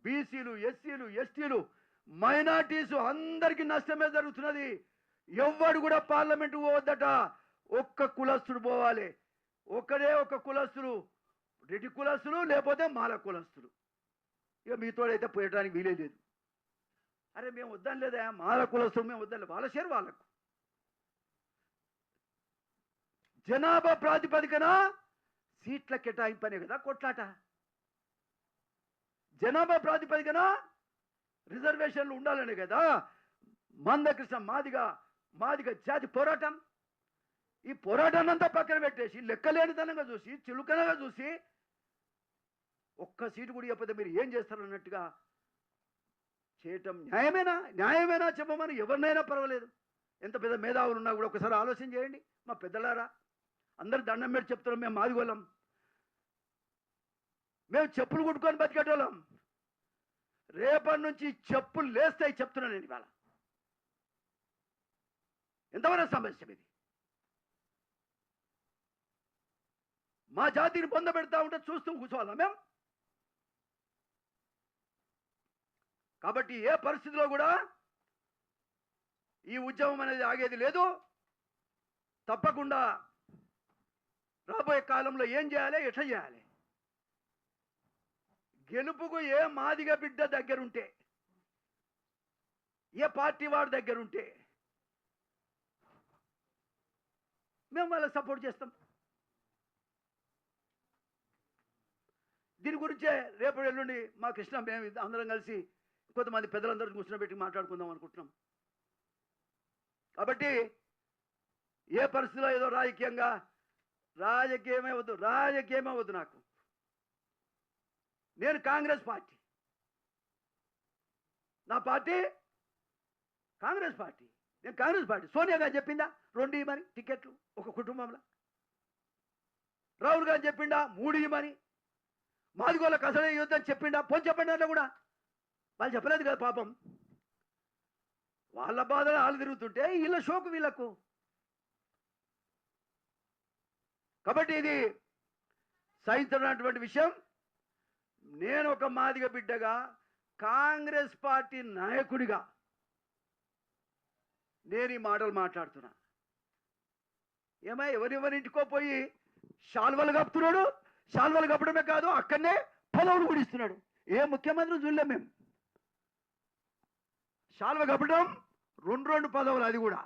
బీసీలు, ఎస్సీలు, ఎస్టీలు, మైనార్టీసు అందరికీ నష్టమే జరుగుతున్నది. ఎవ్వడు కూడా పార్లమెంటు పోవద్దట, ఒక్క కులస్తుడు పోవాలి. ఒక కులస్తుడు, రెడ్డి కులస్తులు లేకపోతే మాల కులస్తులు. ఇక మీతోడైతే పోయడానికి వీలే లేదు. అరే మేము వద్దని లేదా, మాల కులస్తులు మేము వద్దని, వాళ్ళ షేర్ వాళ్ళకు. జనాభా ప్రాతిపదికన సీట్ల కేటాయింపనే కదా కొట్లాట. జనాభా ప్రాతిపదికన రిజర్వేషన్లు ఉండాలనే కదా మందకృష్ణ మాదిగ జాతి పోరాటం. ఈ పోరాటాన్ని అంతా పక్కన పెట్టేసి, లెక్కలేనితనంగా చూసి, చులుకనగా చూసి, ఒక్క సీటు కూడా ఇవ్వకపోతే మీరు ఏం చేస్తారు అన్నట్టుగా చేయటం న్యాయమేనా చెప్పమని ఎవరినైనా పర్వాలేదు. ఎంత పెద్ద మేధావులు ఉన్నా కూడా ఒకసారి ఆలోచన చేయండి. మా పెద్దలారా, అందరు దండం పెట్టి చెప్తున్నాం, మేము మాదిగోళ్ళం, మేము చెప్పులు కుట్టుకొని బతికేటోళ్ళం. రేపటి నుంచి చెప్పులు లేస్తాయి చెప్తున్నాను నేను ఇవాళ. ఎంతవరకు సమస్య ఇది? మా జాతిని పొందబెడతా ఉంటే చూస్తూ కూర్చోవాలా మేము? కాబట్టి ఏ పరిస్థితిలో కూడా ఈ ఉద్యమం అనేది ఆగేది లేదు. తప్పకుండా రాబోయే కాలంలో ఏం చేయాలి, ఎట్లా చేయాలి, గెలుపుకు ఏ మాదిగ బిడ్డ దగ్గరుంటే, ఏ పార్టీ వాడి దగ్గరుంటే మేము వాళ్ళకి సపోర్ట్ చేస్తాం. దీని గురించే రేపు ఎల్లుండి మా కృష్ణ మేము అందరం కలిసి కొంతమంది పెద్దలందరూ కూర్చోబెట్టి మాట్లాడుకుందాం అనుకుంటున్నాం. కాబట్టి ఏ పరిస్థితిలో ఏదో రాజకీయమే వద్దు నాకు. నేను కాంగ్రెస్ పార్టీ, నా పార్టీ కాంగ్రెస్ పార్టీ, నేను కాంగ్రెస్ పార్టీ. సోనియా గారు చెప్పిందా 2 ఇవ్వమని టికెట్లు ఒక కుటుంబంలో? రాహుల్ గారు చెప్పిండా 3 ఇవ్వమని? మాదిగోళ్ళకి అసలే యుద్ధం చెప్పిండా? పోని చెప్పండి. అట్లా కూడా వాళ్ళు చెప్పలేదు కదా పాపం. వాళ్ళ బాధలు వాళ్ళు తిరుగుతుంటే వీళ్ళ షోకు వీళ్ళకు. కాబట్టి ఇది సహించినటువంటి విషయం. నేను ఒక మాదిగ బిడ్డగా, కాంగ్రెస్ పార్టీ నాయకుడిగా నేను ఈ మాటలు మాట్లాడుతున్నా. ఏమై ఎవరింటికో పోయి శాల్వలు కప్పుతున్నాడు. శాల్వలు కప్పడమే కాదు, అక్కడనే పదవులు కూడా ఇస్తున్నాడు. ఏ ముఖ్యమంత్రి చూడలేం మేము. శాల్వ కప్పడం 2 పదవులు, అది కూడా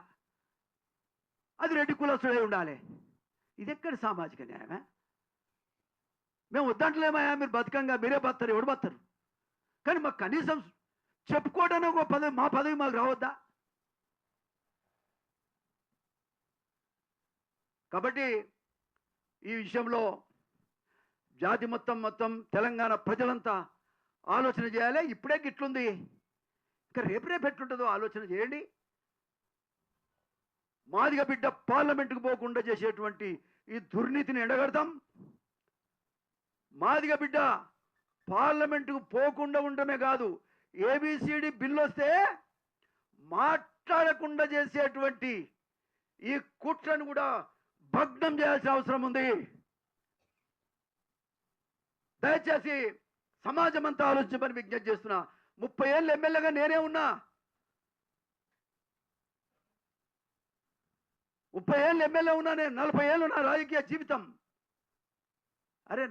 అది రెడ్డి కులస్తుడే ఉండాలి. ఇది ఎక్కడ సామాజిక న్యాయమే? మేము వద్దంటలేమయ్యా, మీరు బతకంగా మీరే బతారు, ఎవడు బతారు? కానీ మాకు కనీసం చెప్పుకోవడానికి ఒక పదవి, మా పదవి మాకు రావద్దా? కాబట్టి ఈ విషయంలో జాతి మొత్తం తెలంగాణ ప్రజలంతా ఆలోచన చేయాలి. ఇప్పుడే గిట్లుంది, ఇంకా రేపు ఎట్లుంటుందో ఆలోచన చేయండి. మాదిగ బిడ్డ పార్లమెంటుకు పోకుండా చేసేటువంటి ఈ దుర్నీతిని ఎండగడతాం. మాదిగ బిడ్డ పార్లమెంటుకు పోకుండా ఉండమే కాదు, ఏబిసిడి బిల్లు వస్తే మాట్లాడకుండా చేసేటువంటి ఈ కుట్రను కూడా భగ్నం చేయాల్సిన అవసరం ఉంది. దయచేసి సమాజం అంతా ఆలోచించమని విజ్ఞప్తి చేస్తున్నా. 30 ఏళ్ళు ఎమ్మెల్యేగా నేనే ఉన్నా. 30 ఏళ్ళు ఎమ్మెల్యే ఉన్నా నేను. 40 ఏళ్ళు నా రాజకీయ జీవితం. అరే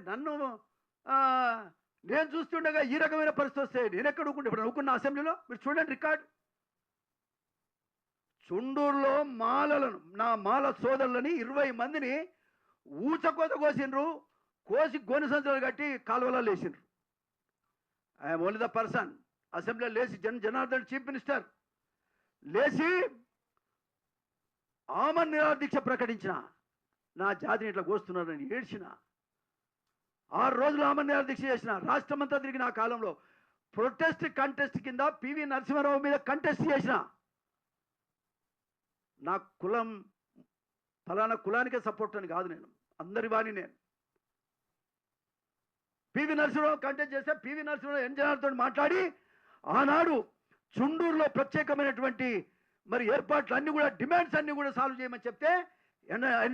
నేను చూస్తుండగా ఈ రకమైన పరిస్థితి వస్తే నేను ఎక్కడ ఊరుకుంటే? ఇప్పుడు నవ్వుకున్న అసెంబ్లీలో మీరు చూడండి రికార్డు. చుండూరులో నా మాల సోదరులని 20 మందిని ఊచకోత కోసిండ్రు. కోసి గోని సంచులు కట్టి కాలువలలో వేసిండ్రు. I'm only the person. అసెంబ్లీలో లేచి జనార్దన్ చీఫ్ మినిస్టర్ లేచి ఆమరణ నిరాహార దీక్ష ప్రకటించిన. నా జాతిని ఇట్లా కోస్తున్నారని ఏడ్చిన. 6 రోజులు ఆమరణ నిరాహార దీక్ష చేసిన. రాష్ట్రమంతా తిరిగిన ఆ కాలంలో కంటెస్ట్ కింద పివి నరసింహారావు మీద కంటెస్ట్ చేసిన. నా కులం ఫలానా కులానికే సపోర్ట్ అని కాదు, నేను అందరి వాణి. నేను పివి నరసింహారావు కంటెస్ట్ చేస్తే పివి నరసింహారావు ఎన్జనార్తో మాట్లాడి ఆనాడు చుండూరులో ప్రత్యేకమైనటువంటి ఏర్పాట్లు అన్ని కూడా, డిమాండ్స్ అన్ని కూడా సాల్వ్ చేయమని చెప్తే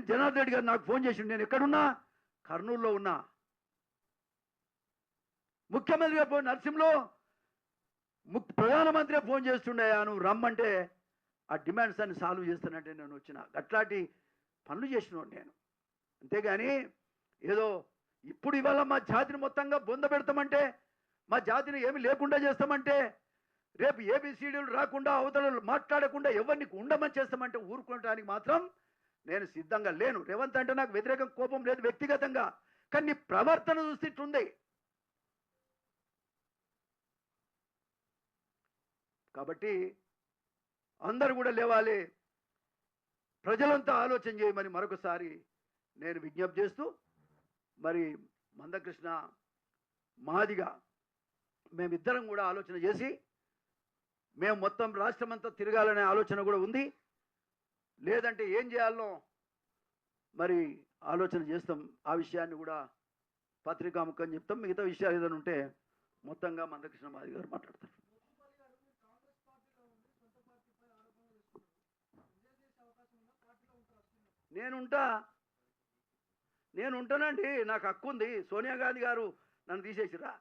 జనార్దన్ రెడ్డి గారు నాకు ఫోన్ చేసిండు. నేను ఎక్కడున్నా? కర్నూలులో ఉన్నా. ముఖ్యమంత్రి గారు ఫోన్ నరసింహలో ప్రధానమంత్రి ఫోన్ చేస్తుండయా, నువ్వు రమ్మంటే ఆ డిమాండ్స్ అన్ని సాల్వ్ చేస్తానంటే నేను వచ్చిన. అట్లాంటి పనులు చేసినోడు నేను. అంతేగాని ఏదో ఇప్పుడు ఇవాళ మా జాతిని మొత్తంగా బొంద పెడతామంటే, మా జాతిని ఏమి లేకుండా చేస్తామంటే, రేపు ఏబిసిడీలు రాకుండా అవతల మాట్లాడకుండా ఎవరిని ఉండమని చేస్తామంటే ఊరుకోవడానికి మాత్రం నేను సిద్ధంగా లేను. రేవంత్ అంటే నాకు వ్యతిరేకం, కోపం లేదు వ్యక్తిగతంగా. కానీ నీ ప్రవర్తన చూస్తే ఇట్లుంది. కాబట్టి అందరూ కూడా లేవాలి, ప్రజలంతా ఆలోచన చేయమని మరొకసారి నేను విజ్ఞప్తి చేస్తూ, మందకృష్ణ మాదిగా మేమిద్దరం కూడా ఆలోచన చేసి మేము మొత్తం రాష్ట్రమంతా తిరగాలనే ఆలోచన కూడా ఉంది. లేదంటే ఏం చేయాలో మరి ఆలోచన చేస్తాం. ఆ విషయాన్ని కూడా పత్రికాముఖం చెప్తాం. మిగతా విషయాలు ఏదైనా ఉంటే మొత్తంగా మందకృష్ణ మాది గారు మాట్లాడతారు. నేనుంటానండి, నాకు హక్కు ఉంది. సోనియా గాంధీ గారు నన్ను తీసేసిరా?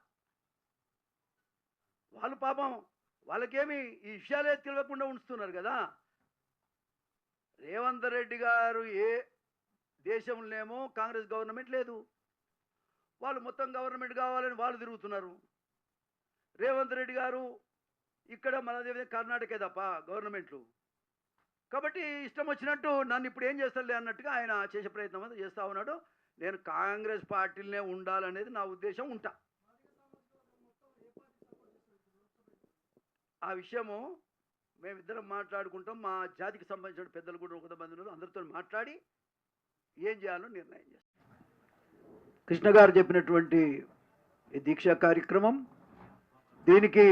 వాళ్ళు పాపం వాళ్ళకేమి ఈ విషయాలే తెలియకుండా ఉంచుతున్నారు కదా. రేవంత్ రెడ్డి గారు ఏ దేశంలోనేమో కాంగ్రెస్ గవర్నమెంట్ లేదు, వాళ్ళు మొత్తం గవర్నమెంట్ కావాలని వాళ్ళు తిరుగుతున్నారు. రేవంత్ రెడ్డి గారు ఇక్కడ మన కర్ణాటకే తప్ప గవర్నమెంట్లు. కాబట్టి ఇష్టం వచ్చినట్టు నన్ను ఇప్పుడు ఏం చేస్తారులే అన్నట్టుగా ఆయన చేసే ప్రయత్నం అంతా చేస్తూ ఉన్నాడు. నేను కాంగ్రెస్ పార్టీలనే ఉండాలనేది నా ఉద్దేశం. ఉంటా. ఆ విషయము మేమిద్దరం మాట్లాడుకుంటాం. మా జాతికి సంబంధించిన పెద్దలు కూడా కొంతమంది ఉన్నారు, అందరితో మాట్లాడి ఏం చేయాలో నిర్ణయం చేస్తాం. కృష్ణ గారు చెప్పినటువంటి ఈ దీక్షా కార్యక్రమం, దీనికి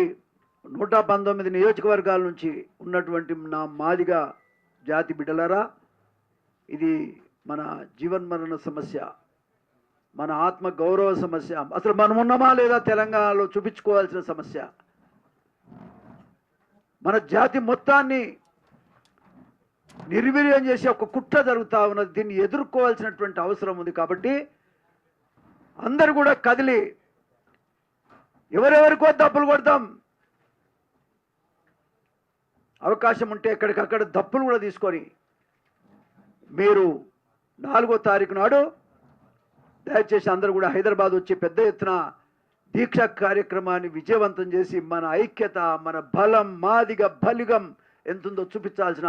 119 నియోజకవర్గాల నుంచి ఉన్నటువంటి నా మాదిగ జాతి బిడ్డలారా, ఇది మన జీవన్మరణ సమస్య, మన ఆత్మ గౌరవ సమస్య, అసలు మనం ఉన్నామా లేదా తెలంగాణలో చూపించుకోవాల్సిన సమస్య. మన జాతి మొత్తాన్ని నిర్వీర్యం చేసే ఒక కుట్ర జరుగుతూ ఉన్నది. దీన్ని ఎదుర్కోవాల్సినటువంటి అవసరం ఉంది. కాబట్టి అందరూ కూడా కదిలి ఎవరెవరికో దప్పులు కొడతాం. అవకాశం ఉంటే ఎక్కడికక్కడ దప్పులు కూడా తీసుకొని మీరు 4వ తారీఖు నాడు దయచేసి అందరూ కూడా హైదరాబాద్ వచ్చి పెద్ద ఎత్తున దీక్షా కార్యక్రమాన్ని విజయవంతం చేసి మన ఐక్యత, మన బలం, మాదిగ బలిగం ఎంతుందో చూపించాల్సిన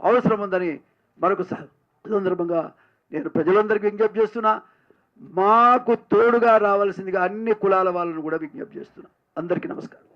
అవసరం ఉందని మరొక సందర్భంగా నేను ప్రజలందరికీ విజ్ఞప్తి చేస్తున్నా. మాకు తోడుగా రావాల్సిందిగా అన్ని కులాల వాళ్ళను కూడా విజ్ఞప్తి చేస్తున్నా. అందరికీ నమస్కారం.